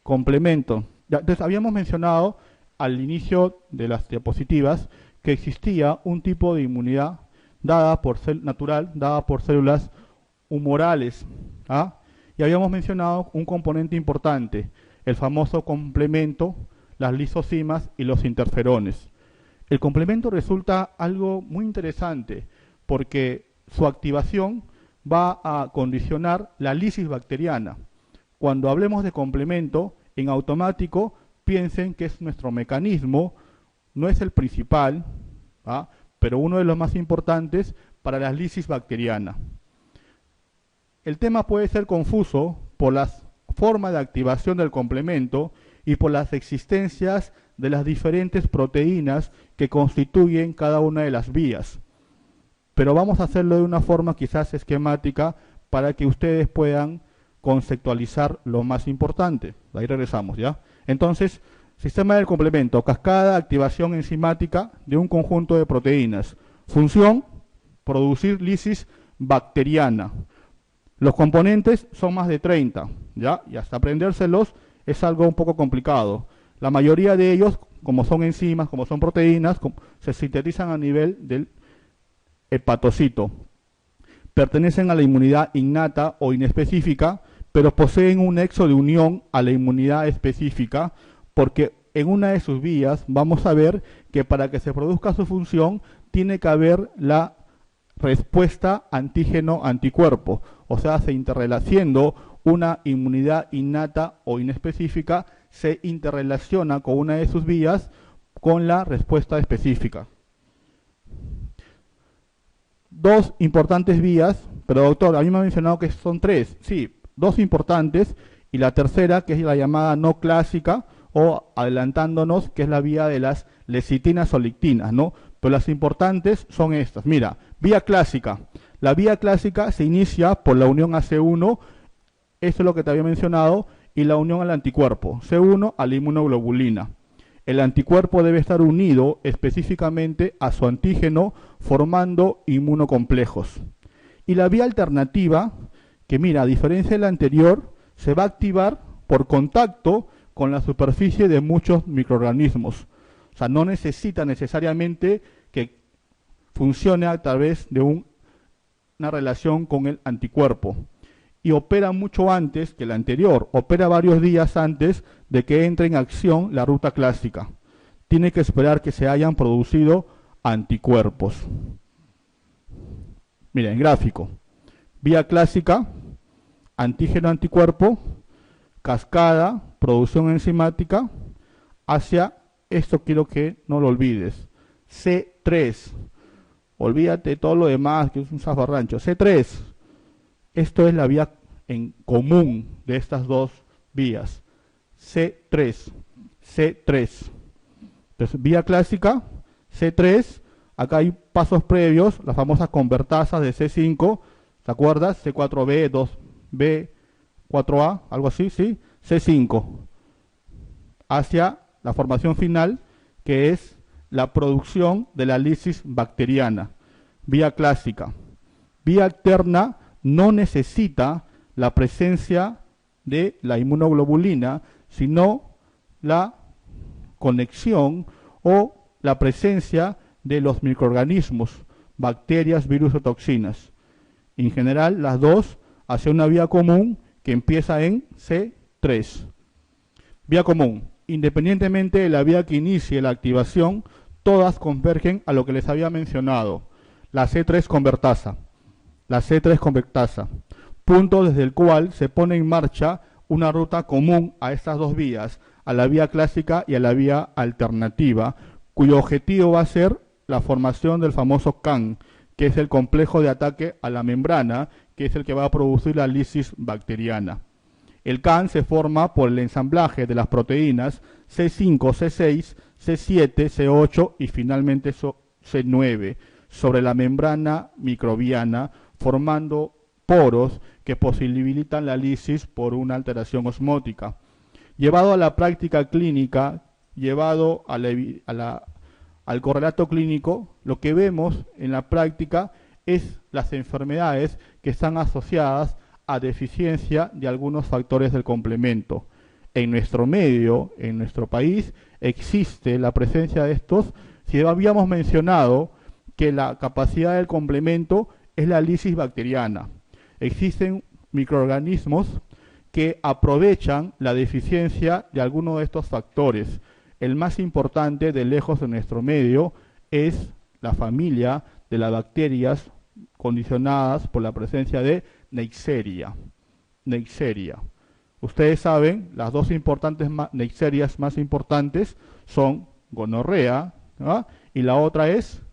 Complemento. Entonces, habíamos mencionado al inicio de las diapositivas que existía un tipo de inmunidad natural, dada por células humorales. ¿Ah? Y habíamos mencionado un componente importante, el famoso complemento, las lisocimas y los interferones. El complemento resulta algo muy interesante porque su activación va a condicionar la lisis bacteriana. Cuando hablemos de complemento, en automático piensen que es nuestro mecanismo, no es el principal, ¿ah? Pero uno de los más importantes para la lisis bacteriana. El tema puede ser confuso por la forma de activación del complemento y por las existencias de las diferentes proteínas que constituyen cada una de las vías. Pero vamos a hacerlo de una forma quizás esquemática para que ustedes puedan conceptualizar lo más importante. Ahí regresamos, ¿ya? Entonces, sistema del complemento, cascada de activación enzimática de un conjunto de proteínas. Función, producir lisis bacteriana. Los componentes son más de 30, ¿ya? Y hasta aprendérselos es algo un poco complicado. La mayoría de ellos, como son enzimas, como son proteínas, se sintetizan a nivel del hepatocito. Pertenecen a la inmunidad innata o inespecífica, pero poseen un nexo de unión a la inmunidad específica, porque en una de sus vías vamos a ver que para que se produzca su función tiene que haber la respuesta antígeno-anticuerpo, o sea, se interrelaciando una inmunidad innata o inespecífica, se interrelaciona con una de sus vías con la respuesta específica. Dos importantes vías, pero doctor, a mí me ha mencionado que son tres. Sí, dos importantes y la tercera, que es la llamada no clásica, o adelantándonos, que es la vía de las lecitinas o lictinas, ¿no? Pero las importantes son estas. Mira, vía clásica. La vía clásica se inicia por la unión a C1, esto es lo que te había mencionado, y la unión al anticuerpo, C1 a la inmunoglobulina. El anticuerpo debe estar unido específicamente a su antígeno formando inmunocomplejos. Y la vía alternativa, que mira, a diferencia de la anterior, se va a activar por contacto con la superficie de muchos microorganismos. O sea, no necesita necesariamente que funcione a través de una relación con el anticuerpo. Y opera mucho antes que la anterior, opera varios días antes de que entre en acción la ruta clásica. Tiene que esperar que se hayan producido anticuerpos. Miren, gráfico. Vía clásica, antígeno-anticuerpo, cascada, producción enzimática, hacia, esto quiero que no lo olvides, C3. Olvídate de todo lo demás, que es un zafarrancho. C3. Esto es la vía en común de estas dos vías. C3. C3. Entonces, vía clásica, C3. Acá hay pasos previos, las famosas convertasas de C5. ¿Te acuerdas? C4B, 2B, 4A, algo así, ¿sí? C5. Hacia la formación final, que es la producción de la lisis bacteriana. Vía clásica. Vía alterna no necesita la presencia de la inmunoglobulina, sino la conexión o la presencia de los microorganismos, bacterias, virus o toxinas. En general, las dos hacia una vía común que empieza en C3. Vía común. Independientemente de la vía que inicie la activación, todas convergen a lo que les había mencionado, la C3 convertasa. La C3 convertasa, punto desde el cual se pone en marcha una ruta común a estas dos vías, a la vía clásica y a la vía alternativa, cuyo objetivo va a ser la formación del famoso CAN, que es el complejo de ataque a la membrana, que es el que va a producir la lisis bacteriana. El CAN se forma por el ensamblaje de las proteínas C5, C6, C7, C8 y finalmente C9 sobre la membrana microbiana, formando poros que posibilitan la lisis por una alteración osmótica. Llevado a la práctica clínica, llevado al correlato clínico, lo que vemos en la práctica es las enfermedades que están asociadas a deficiencia de algunos factores del complemento. en nuestro medio, en nuestro país, existe la presencia de estos. Si habíamos mencionado que la capacidad del complemento es la lisis bacteriana. Existen microorganismos que aprovechan la deficiencia de alguno de estos factores. El más importante de lejos en nuestro medio es la familia de las bacterias condicionadas por la presencia de Neisseria. Neisseria. Ustedes saben, las dos importantes Neisserias más importantes son gonorrea, ¿no? Y la otra es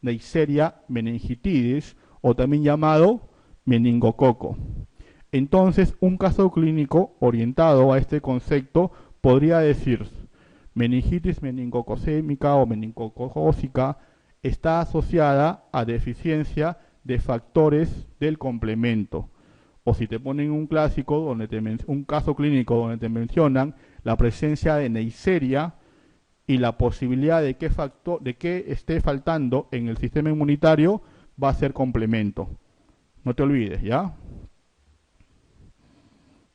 Neisseria meningitidis, o también llamado meningococo. Entonces, un caso clínico orientado a este concepto podría decir: meningitis meningococémica o meningocócica está asociada a deficiencia de factores del complemento. O si te ponen un clásico, un caso clínico donde te mencionan la presencia de Neisseria y la posibilidad de que esté faltando en el sistema inmunitario, va a ser complemento. No te olvides, ¿ya?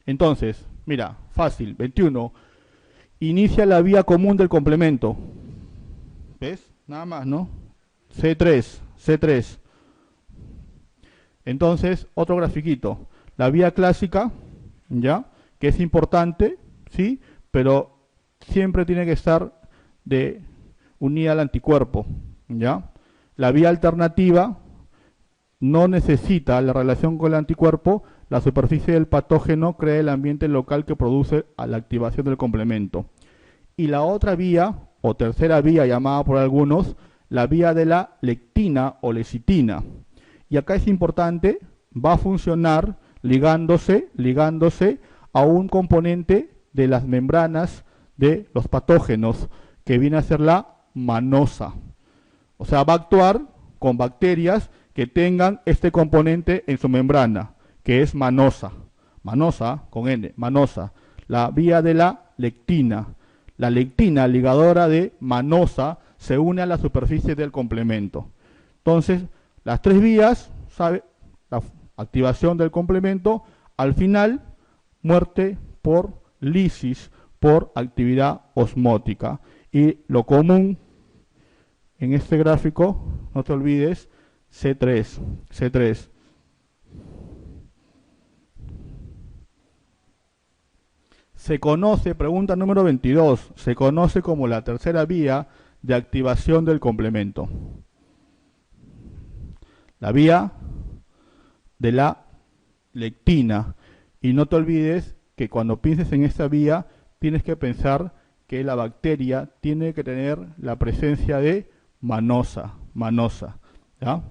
Entonces, mira, fácil, 21. Inicia la vía común del complemento. ¿Ves? Nada más, ¿no? C3. Entonces, otro grafiquito. La vía clásica, ¿ya? Que es importante, ¿sí? Pero siempre tiene que estar unida al anticuerpo, ¿ya? La vía alternativa no necesita la relación con el anticuerpo. La superficie del patógeno crea el ambiente local que produce a la activación del complemento. Y la otra vía, o tercera vía llamada por algunos, la vía de la lectina o lecitina. Y acá es importante, va a funcionar ligándose a un componente de las membranas de los patógenos, que viene a ser la manosa. O sea, va a actuar con bacterias que tengan este componente en su membrana, que es manosa. Manosa, con N, manosa. La vía de la lectina. La lectina, ligadora de manosa, se une a la superficie del complemento. Entonces, las tres vías, ¿sabe? La activación del complemento, al final, muerte por lisis, por actividad osmótica. Y lo común en este gráfico, no te olvides, C3. Se conoce, pregunta número 22, se conoce como la tercera vía de activación del complemento. La vía de la lectina. Y no te olvides que cuando pienses en esta vía, tienes que pensar que la bacteria tiene que tener la presencia de manosa, ¿ya?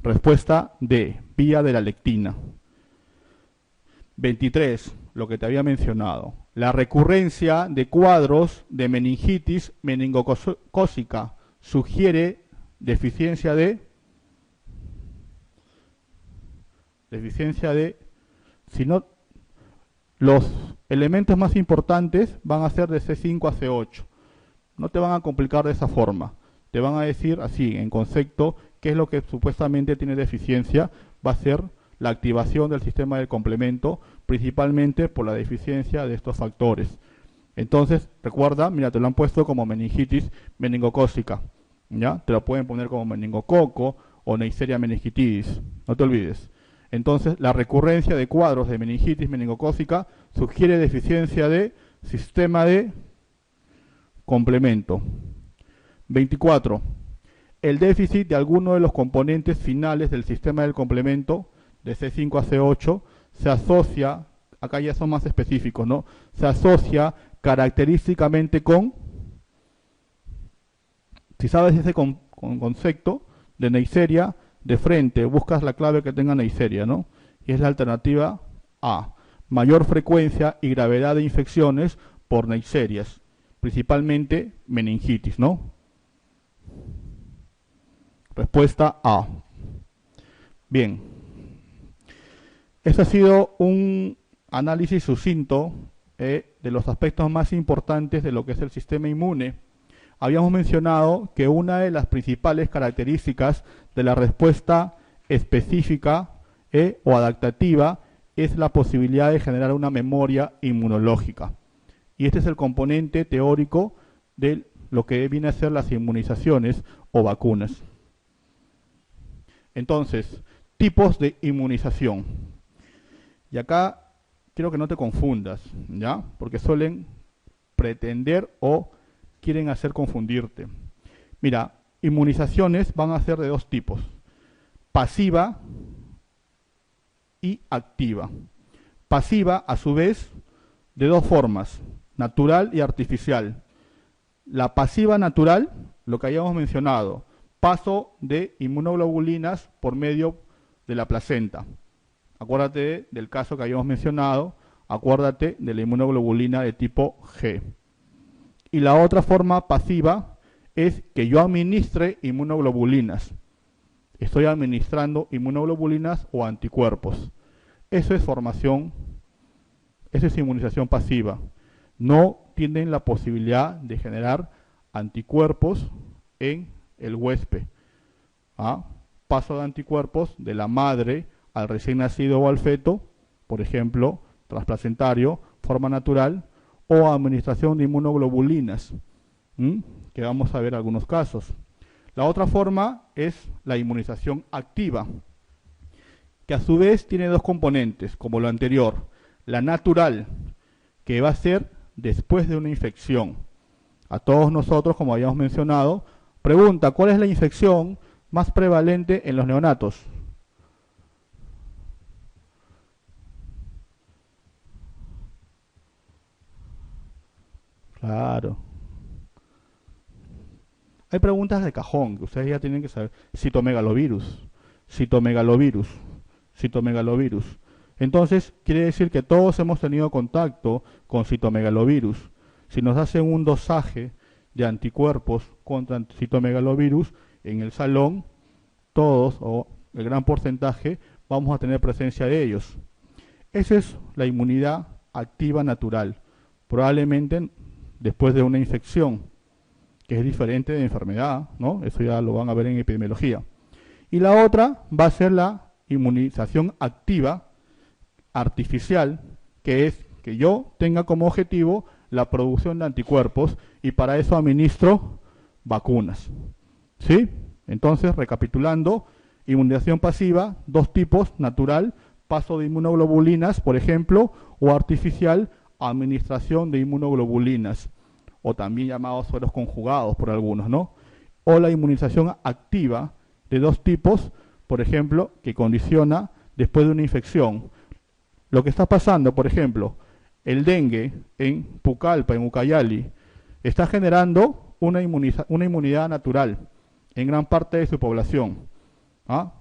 Respuesta D, vía de la lectina. 23, lo que te había mencionado. La recurrencia de cuadros de meningitis meningocócica sugiere deficiencia de, si no, los elementos más importantes van a ser de C5 a C8. No te van a complicar de esa forma. Te van a decir así, en concepto, qué es lo que supuestamente tiene deficiencia. Va a ser la activación del sistema del complemento, principalmente por la deficiencia de estos factores. Entonces, recuerda, mira, te lo han puesto como meningitis meningocócica, ¿ya? Te lo pueden poner como meningococo o Neisseria meningitidis, no te olvides. Entonces, la recurrencia de cuadros de meningitis meningocócica sugiere deficiencia de sistema de complemento. 24. El déficit de alguno de los componentes finales del sistema del complemento de C5 a C8 se asocia, acá ya son más específicos, ¿no? Se asocia característicamente con, si sabes ese concepto de Neisseria, de frente buscas la clave que tenga Neisseria, ¿no? Y es la alternativa A, mayor frecuencia y gravedad de infecciones por Neisserias, principalmente meningitis, ¿no? Respuesta A. Bien. Este ha sido un análisis sucinto de los aspectos más importantes de lo que es el sistema inmune. Habíamos mencionado que una de las principales características de la respuesta específica o adaptativa es la posibilidad de generar una memoria inmunológica. Y este es el componente teórico de lo que viene a ser las inmunizaciones o vacunas. Entonces, tipos de inmunización. Y acá quiero que no te confundas, ¿ya? Porque suelen pretender o quieren hacer confundirte. Mira, inmunizaciones van a ser de dos tipos: pasiva y activa. Pasiva, a su vez, de dos formas: natural y artificial. La pasiva natural, lo que hayamos mencionado, paso de inmunoglobulinas por medio de la placenta. Acuérdate del caso que habíamos mencionado, acuérdate de la inmunoglobulina de tipo G. Y la otra forma pasiva es que yo administre inmunoglobulinas. Estoy administrando inmunoglobulinas o anticuerpos. Eso es formación, eso es inmunización pasiva. No tienen la posibilidad de generar anticuerpos en el huésped. Paso de anticuerpos de la madre al recién nacido o al feto, por ejemplo, transplacentario, forma natural, o administración de inmunoglobulinas, que vamos a ver algunos casos. La otra forma es la inmunización activa, que a su vez tiene dos componentes, como lo anterior: la natural, que va a ser después de una infección. A todos nosotros, como habíamos mencionado, pregunta: ¿cuál es la infección más prevalente en los neonatos? Claro. Hay preguntas de cajón que ustedes ya tienen que saber. Citomegalovirus, citomegalovirus, citomegalovirus. Entonces, quiere decir que todos hemos tenido contacto con citomegalovirus. Si nos hacen un dosaje de anticuerpos contra citomegalovirus en el salón, todos o el gran porcentaje vamos a tener presencia de ellos. Esa es la inmunidad activa natural, probablemente después de una infección, que es diferente de enfermedad, ¿no? Eso ya lo van a ver en epidemiología. Y la otra va a ser la inmunización activa artificial, que es que yo tenga como objetivo la producción de anticuerpos y para eso administro vacunas. ¿Sí? Entonces, recapitulando, inmunización pasiva, dos tipos: natural, paso de inmunoglobulinas, por ejemplo, o artificial, administración de inmunoglobulinas, o también llamados sueros conjugados por algunos, ¿no? O la inmunización activa, de dos tipos, por ejemplo, que condiciona después de una infección. Lo que está pasando, por ejemplo, el dengue en Pucallpa, en Ucayali, está generando una inmunidad natural en gran parte de su población,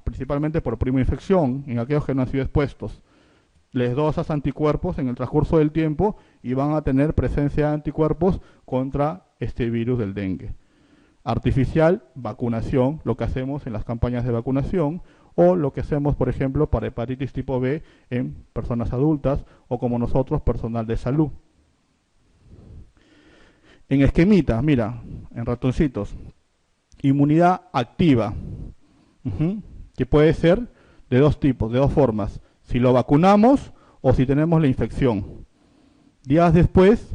principalmente por prima infección en aquellos que no han sido expuestos. Les dosas anticuerpos en el transcurso del tiempo y van a tener presencia de anticuerpos contra este virus del dengue. Artificial, vacunación, lo que hacemos en las campañas de vacunación, o lo que hacemos, por ejemplo, para hepatitis tipo B en personas adultas, o como nosotros, personal de salud. En esquemitas, mira, en ratoncitos, inmunidad activa, que puede ser de dos tipos, de dos formas: si lo vacunamos o si tenemos la infección. Días después,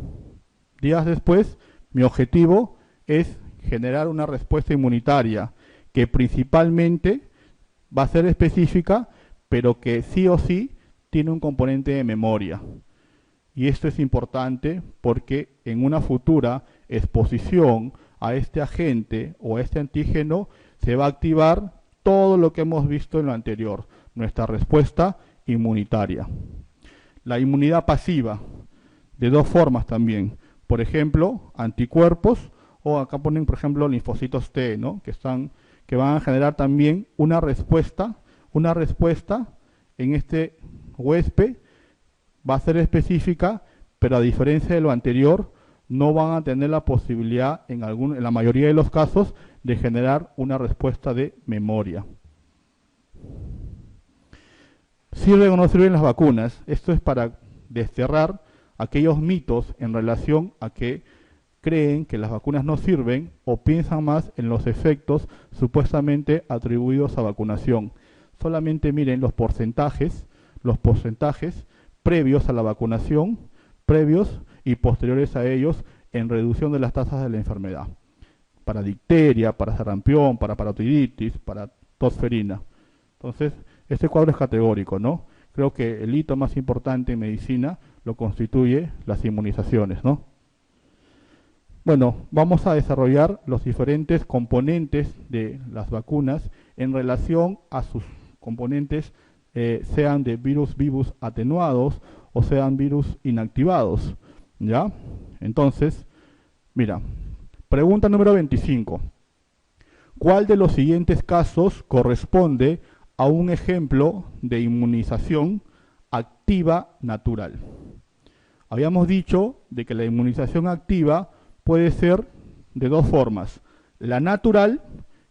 mi objetivo es generar una respuesta inmunitaria que principalmente va a ser específica, pero que sí o sí tiene un componente de memoria. Y esto es importante porque en una futura exposición a este agente o a este antígeno se va a activar todo lo que hemos visto en lo anterior, nuestra respuesta inmunitaria. La inmunidad pasiva, de dos formas también. Por ejemplo, anticuerpos, o acá ponen, por ejemplo, linfocitos T, ¿no? que van a generar también una respuesta en este huésped. Va a ser específica, pero a diferencia de lo anterior, no van a tener la posibilidad, en la mayoría de los casos, de generar una respuesta de memoria. ¿Sirven o no sirven las vacunas? Esto es para desterrar aquellos mitos en relación a que creen que las vacunas no sirven o piensan más en los efectos supuestamente atribuidos a vacunación. Solamente miren los porcentajes los porcentajes previos a la vacunación, previos y posteriores a ellos en reducción de las tasas de la enfermedad. Para difteria, para sarampión, para parotiditis, para tosferina. Entonces, este cuadro es categórico, ¿no? Creo que el hito más importante en medicina lo constituye las inmunizaciones, ¿no? Bueno, vamos a desarrollar los diferentes componentes de las vacunas en relación a sus componentes, sean de virus vivus atenuados o sean virus inactivados, ¿ya? Entonces, mira, pregunta número 25. ¿Cuál de los siguientes casos corresponde a un ejemplo de inmunización activa natural? Habíamos dicho de que la inmunización activa puede ser de dos formas. La natural,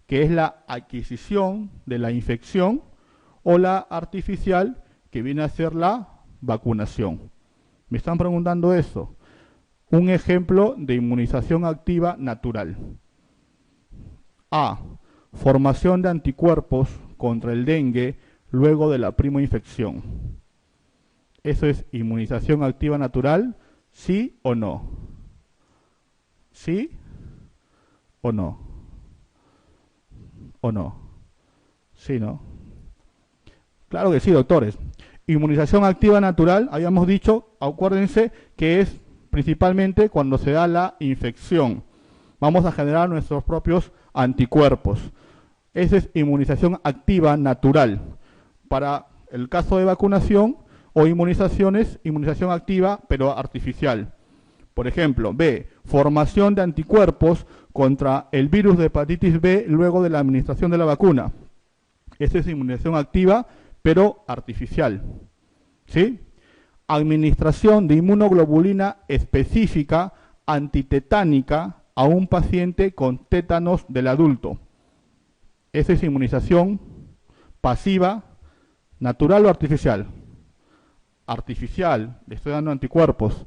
que es la adquisición de la infección, o la artificial, que viene a ser la vacunación. Me están preguntando eso. Un ejemplo de inmunización activa natural. A. Formación de anticuerpos contra el dengue luego de la primoinfección. ¿Eso es inmunización activa natural? ¿Sí o no? ¿Sí o no? ¿O no? ¿Sí, no? Claro que sí, doctores. Inmunización activa natural, habíamos dicho, acuérdense que es principalmente cuando se da la infección. Vamos a generar nuestros propios anticuerpos. Esa es inmunización activa natural. Para el caso de vacunación o inmunizaciones, inmunización activa pero artificial. Por ejemplo, B, formación de anticuerpos contra el virus de hepatitis B luego de la administración de la vacuna. Esa es inmunización activa pero artificial. ¿Sí? Administración de inmunoglobulina específica antitetánica a un paciente con tétanos del adulto. Esa es inmunización pasiva, natural o artificial. Artificial, le estoy dando anticuerpos.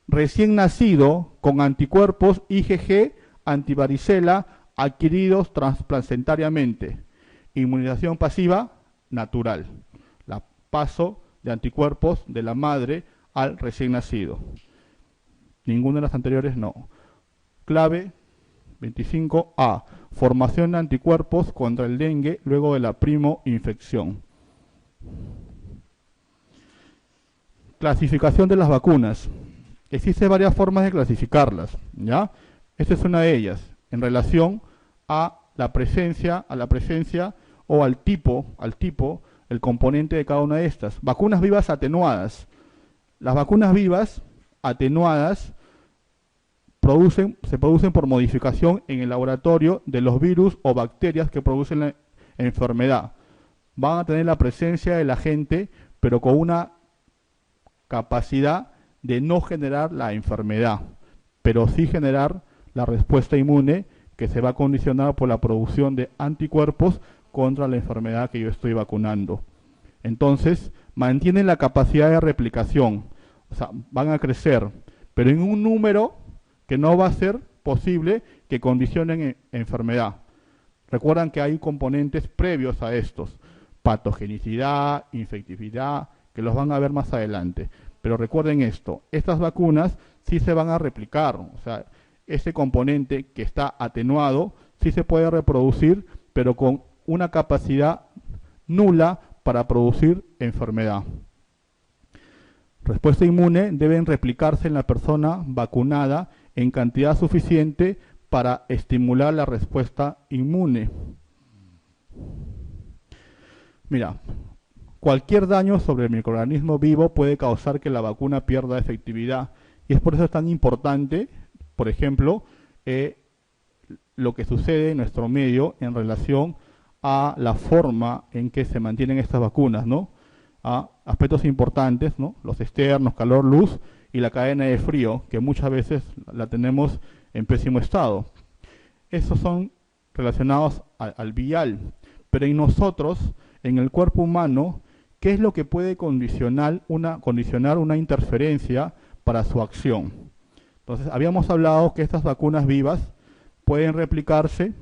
Recién nacido con anticuerpos IgG antivaricela adquiridos transplacentariamente. Inmunización pasiva, natural. La paso de anticuerpos de la madre al recién nacido. Ninguna de las anteriores no. Clave 25A. Formación de anticuerpos contra el dengue luego de la primoinfección. Clasificación de las vacunas. Existen varias formas de clasificarlas, ¿ya? Esta es una de ellas, en relación a la presencia o al tipo, el componente de cada una de estas. Vacunas vivas atenuadas. Las vacunas vivas atenuadas se producen por modificación en el laboratorio de los virus o bacterias que producen la enfermedad. Van a tener la presencia del agente, pero con una capacidad de no generar la enfermedad, pero sí generar la respuesta inmune que se va a condicionar por la producción de anticuerpos contra la enfermedad que yo estoy vacunando. Entonces, mantienen la capacidad de replicación, o sea, van a crecer, pero en un número que no va a ser posible que condicionen enfermedad. Recuerdan que hay componentes previos a estos, patogenicidad, infectividad, que los van a ver más adelante. Pero recuerden esto, estas vacunas sí se van a replicar, o sea, ese componente que está atenuado sí se puede reproducir, pero con una capacidad nula para producir enfermedad. Respuesta inmune deben replicarse en la persona vacunada en cantidad suficiente para estimular la respuesta inmune. Mira, cualquier daño sobre el microorganismo vivo puede causar que la vacuna pierda efectividad y es por eso tan importante, por ejemplo, lo que sucede en nuestro medio en relación a la forma en que se mantienen estas vacunas, ¿no? A aspectos importantes, ¿no? Los externos, calor, luz y la cadena de frío, que muchas veces la tenemos en pésimo estado. Esos son relacionados al vial, pero en nosotros, en el cuerpo humano, ¿qué es lo que puede condicionar una interferencia para su acción? Entonces, habíamos hablado que estas vacunas vivas pueden replicarse,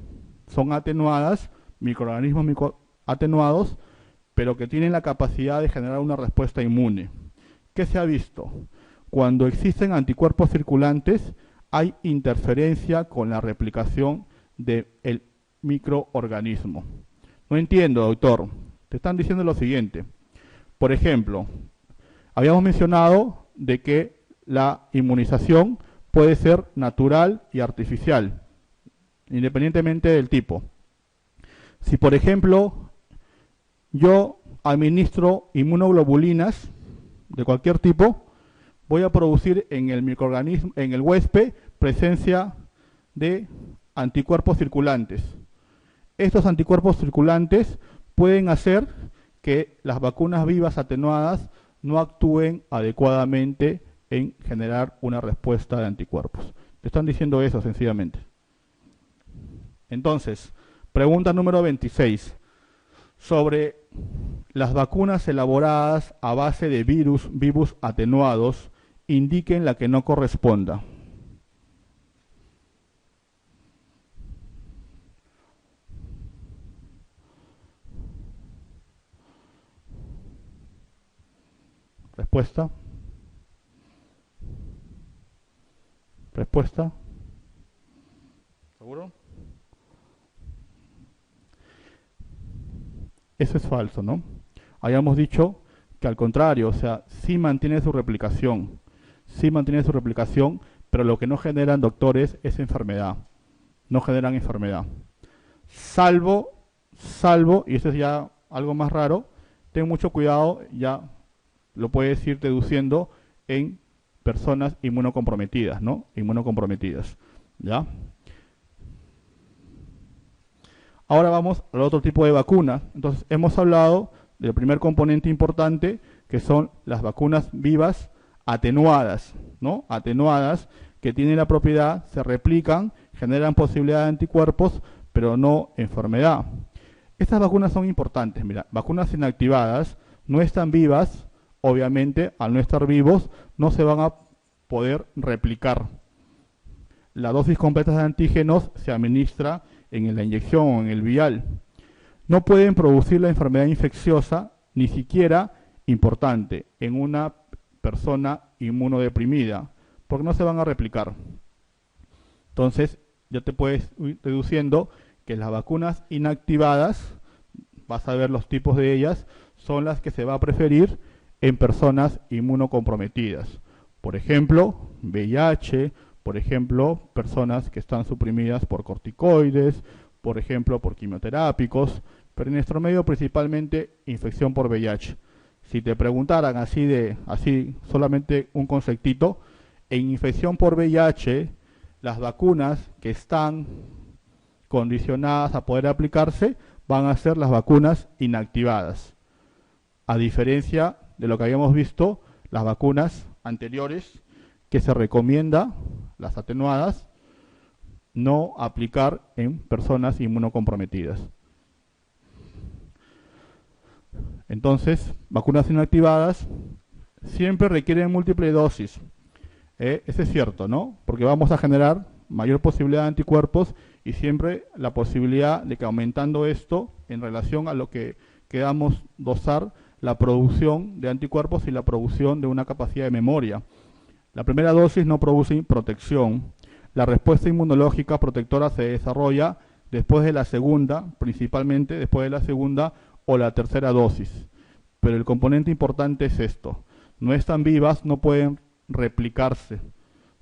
son atenuadas, microorganismos atenuados, pero que tienen la capacidad de generar una respuesta inmune. ¿Qué se ha visto? Cuando existen anticuerpos circulantes, hay interferencia con la replicación del microorganismo. No entiendo, doctor. Te están diciendo lo siguiente. Por ejemplo, habíamos mencionado de que la inmunización puede ser natural y artificial, independientemente del tipo. Si, por ejemplo, yo administro inmunoglobulinas de cualquier tipo, voy a producir en el microorganismo, en el huésped, presencia de anticuerpos circulantes. Estos anticuerpos circulantes pueden hacer que las vacunas vivas atenuadas no actúen adecuadamente en generar una respuesta de anticuerpos. Te están diciendo eso sencillamente. Entonces, pregunta número 26. Sobre las vacunas elaboradas a base de virus atenuados, indiquen la que no corresponda. Respuesta. Respuesta. ¿Seguro? Eso es falso, ¿no? Habíamos dicho que al contrario, o sea, sí mantiene su replicación. Sí mantiene su replicación, pero lo que no generan, doctores, es enfermedad. No generan enfermedad. Salvo, y esto es ya algo más raro, ten mucho cuidado, ya lo puedes ir deduciendo en personas inmunocomprometidas, ¿no? Inmunocomprometidas, ¿ya? Ahora vamos al otro tipo de vacuna. Entonces, hemos hablado del primer componente importante, que son las vacunas vivas atenuadas, ¿no? Atenuadas, que tienen la propiedad, se replican, generan posibilidad de anticuerpos, pero no enfermedad. Estas vacunas son importantes, mira, vacunas inactivadas, no están vivas, obviamente, al no estar vivos, no se van a poder replicar. La dosis completa de antígenos se administra en la inyección o en el vial. No pueden producir la enfermedad infecciosa, ni siquiera, importante, en una persona inmunodeprimida, porque no se van a replicar. Entonces, ya te puedes ir deduciendo que las vacunas inactivadas, vas a ver los tipos de ellas, son las que se va a preferir en personas inmunocomprometidas. Por ejemplo, VIH, por ejemplo, personas que están suprimidas por corticoides, por ejemplo, por quimioterápicos, pero en nuestro medio principalmente infección por VIH. Si te preguntaran así solamente un conceptito, en infección por VIH, las vacunas que están condicionadas a poder aplicarse van a ser las vacunas inactivadas. A diferencia de lo que habíamos visto, las vacunas anteriores que se recomienda, las atenuadas, no aplicar en personas inmunocomprometidas. Entonces, vacunas inactivadas siempre requieren múltiple dosis. Eso es cierto, ¿no? Porque vamos a generar mayor posibilidad de anticuerpos y siempre la posibilidad de que aumentando esto en relación a lo que queramos dosar, la producción de anticuerpos y la producción de una capacidad de memoria. La primera dosis no produce protección. La respuesta inmunológica protectora se desarrolla después de la segunda, principalmente después de la segunda o la tercera dosis. Pero el componente importante es esto. No están vivas, no pueden replicarse,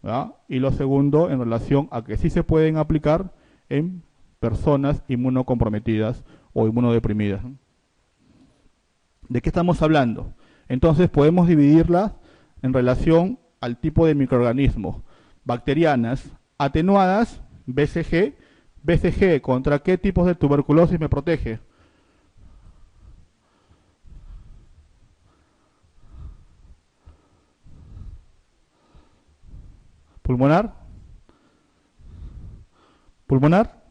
¿verdad? Y lo segundo, en relación a que sí se pueden aplicar en personas inmunocomprometidas o inmunodeprimidas. ¿De qué estamos hablando? Entonces podemos dividirlas en relación al tipo de microorganismos. Bacterianas atenuadas, BCG. BCG, ¿contra qué tipos de tuberculosis me protege? ¿Pulmonar? ¿Pulmonar?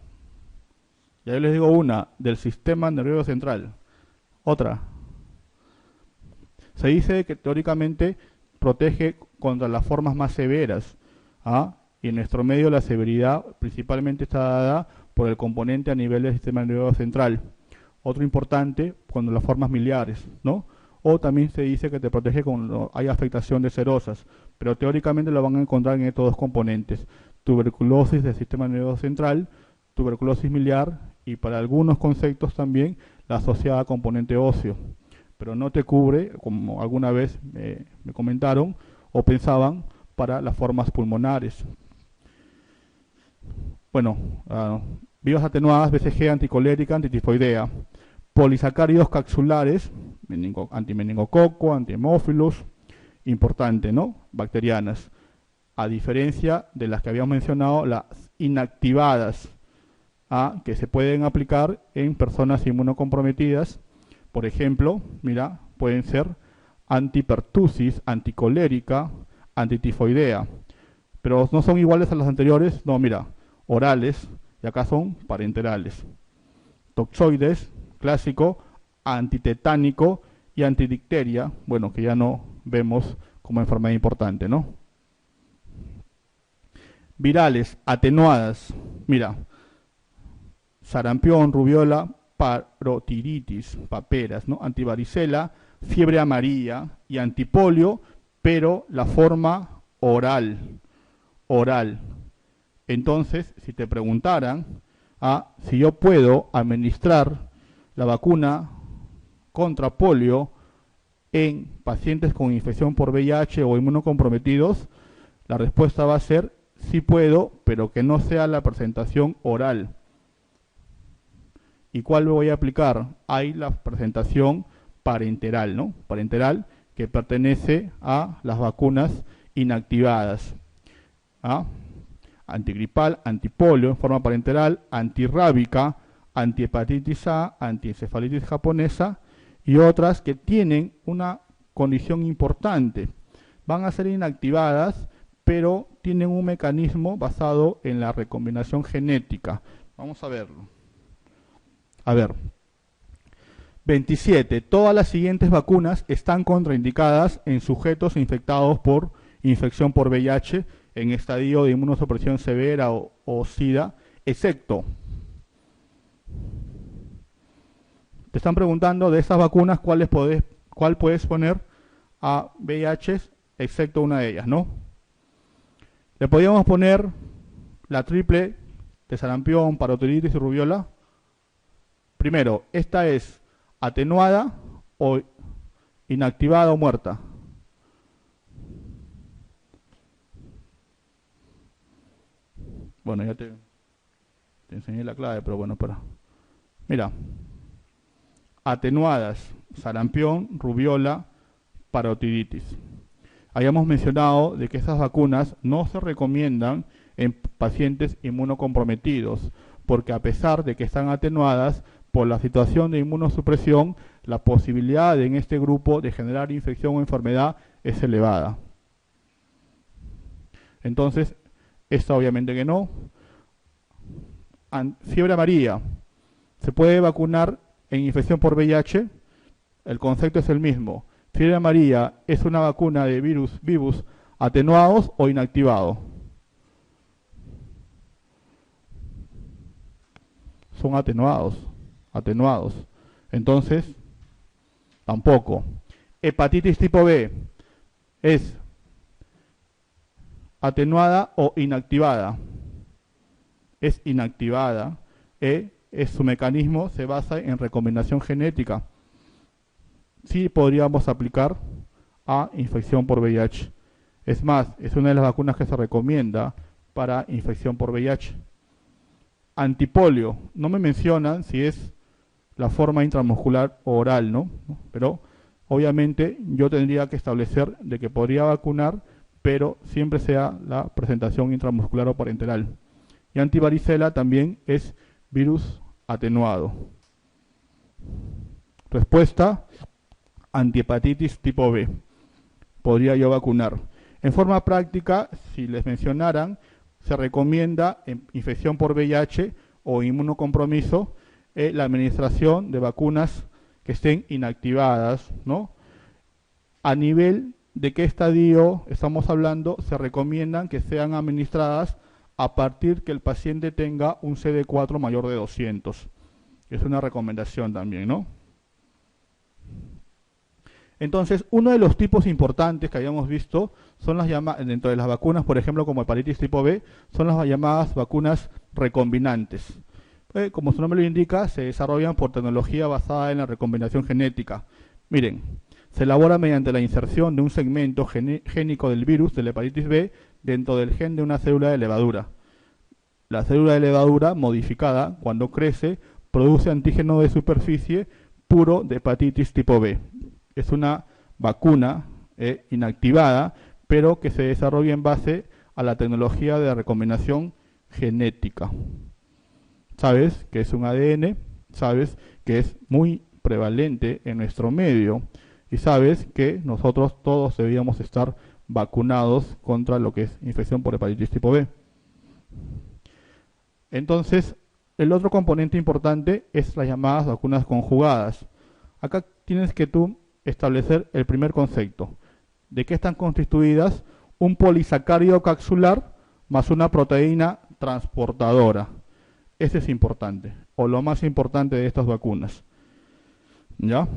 Ya yo les digo una, del sistema nervioso central. Otra. Se dice que teóricamente protege contra las formas más severas, ¿ah? Y en nuestro medio la severidad principalmente está dada por el componente a nivel del sistema nervioso central. Otro importante cuando las formas miliares, ¿no? O también se dice que te protege cuando hay afectación de serosas, pero teóricamente lo van a encontrar en estos dos componentes: tuberculosis del sistema nervioso central, tuberculosis miliar y para algunos conceptos también la asociada a componente óseo, pero no te cubre, como alguna vez me comentaron o pensaban, para las formas pulmonares. Bueno, vías atenuadas, BCG, anticolérica, antitifoidea, polisacáridos capsulares, antimeningococo, antihemófilos, importante, ¿no? Bacterianas, a diferencia de las que habíamos mencionado, las inactivadas, que se pueden aplicar en personas inmunocomprometidas. Por ejemplo, mira, pueden ser antipertusis, anticolérica, antitifoidea, pero no son iguales a las anteriores. No, mira, orales, y acá son parenterales. Toxoides, clásico, antitetánico y antidicteria, bueno, que ya no vemos como enfermedad importante, ¿no? Virales, atenuadas, mira, sarampión, rubiola, parotiritis, paperas, ¿no? Antivaricela, fiebre amarilla y antipolio, pero la forma oral. Entonces, si te preguntaran si yo puedo administrar la vacuna contra polio en pacientes con infección por VIH o inmunocomprometidos, la respuesta va a ser sí puedo, pero que no sea la presentación oral. ¿Y cuál voy a aplicar? Hay la presentación parenteral, ¿no? Parenteral, que pertenece a las vacunas inactivadas. Antigripal, antipolio en forma parenteral, antirrábica, antihepatitis A, antiencefalitis japonesa y otras que tienen una condición importante. Van a ser inactivadas, pero tienen un mecanismo basado en la recombinación genética. Vamos a verlo. A ver, 27. Todas las siguientes vacunas están contraindicadas en sujetos infectados por infección por VIH en estadio de inmunosupresión severa o SIDA, excepto. Te están preguntando de esas vacunas cuál puedes poner a VIH, excepto una de ellas, ¿no? Le podríamos poner la triple de sarampión, parotiritis y rubiola. Primero, esta es atenuada o inactivada o muerta. Bueno, ya te enseñé la clave, pero bueno, mira, atenuadas, sarampión, rubiola, parotiritis. Habíamos mencionado de que esas vacunas no se recomiendan en pacientes inmunocomprometidos, porque a pesar de que están atenuadas, por la situación de inmunosupresión, la posibilidad en este grupo de generar infección o enfermedad es elevada. Entonces, esta obviamente que no. Fiebre amarilla. ¿Se puede vacunar en infección por VIH? El concepto es el mismo. Fiebre amarilla es una vacuna de virus atenuados o inactivados. Son atenuados. Entonces, tampoco. Hepatitis tipo B es atenuada o inactivada. Es inactivada. Su mecanismo se basa en recombinación genética. Sí podríamos aplicar a infección por VIH. Es más, es una de las vacunas que se recomienda para infección por VIH. Antipolio. No me mencionan si es la forma intramuscular o oral, ¿no? Pero obviamente yo tendría que establecer de que podría vacunar, pero siempre sea la presentación intramuscular o parenteral. Y antivaricela también es virus atenuado. Respuesta, antihepatitis tipo B. Podría yo vacunar. En forma práctica, si les mencionaran, se recomienda en infección por VIH o inmunocompromiso la administración de vacunas que estén inactivadas, ¿no? A nivel de qué estadio estamos hablando, se recomiendan que sean administradas a partir que el paciente tenga un CD4 mayor de 200. Es una recomendación también, ¿no? Entonces, uno de los tipos importantes que habíamos visto son las llamadas, dentro de las vacunas, por ejemplo, como hepatitis tipo B, son las llamadas vacunas recombinantes. Como su nombre lo indica, se desarrollan por tecnología basada en la recombinación genética. Miren, se elabora mediante la inserción de un segmento génico del virus de la hepatitis B dentro del gen de una célula de levadura. La célula de levadura modificada, cuando crece, produce antígeno de superficie puro de hepatitis tipo B. Es una vacuna inactivada, pero que se desarrolla en base a la tecnología de recombinación genética. Sabes que es un ADN, sabes que es muy prevalente en nuestro medio y sabes que nosotros todos debíamos estar vacunados contra lo que es infección por hepatitis tipo B. Entonces, el otro componente importante es las llamadas vacunas conjugadas. Acá tienes que tú establecer el primer concepto. ¿De qué están constituidas? Un polisacárido capsular más una proteína transportadora. Ese es importante, o lo más importante de estas vacunas. ¿Ya?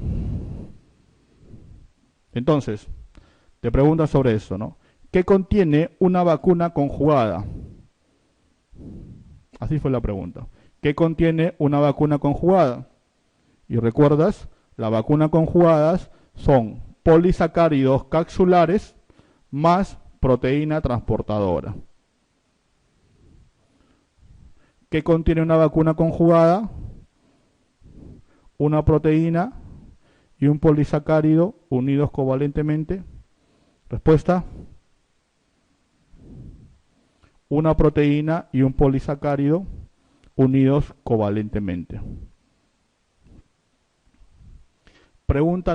Entonces, te preguntan sobre eso, ¿no? ¿Qué contiene una vacuna conjugada? Así fue la pregunta. ¿Qué contiene una vacuna conjugada? Y recuerdas, las vacunas conjugadas son polisacáridos capsulares más proteína transportadora. ¿Qué contiene una vacuna conjugada? Una proteína y un polisacárido unidos covalentemente. Respuesta: una proteína y un polisacárido unidos covalentemente. Pregunta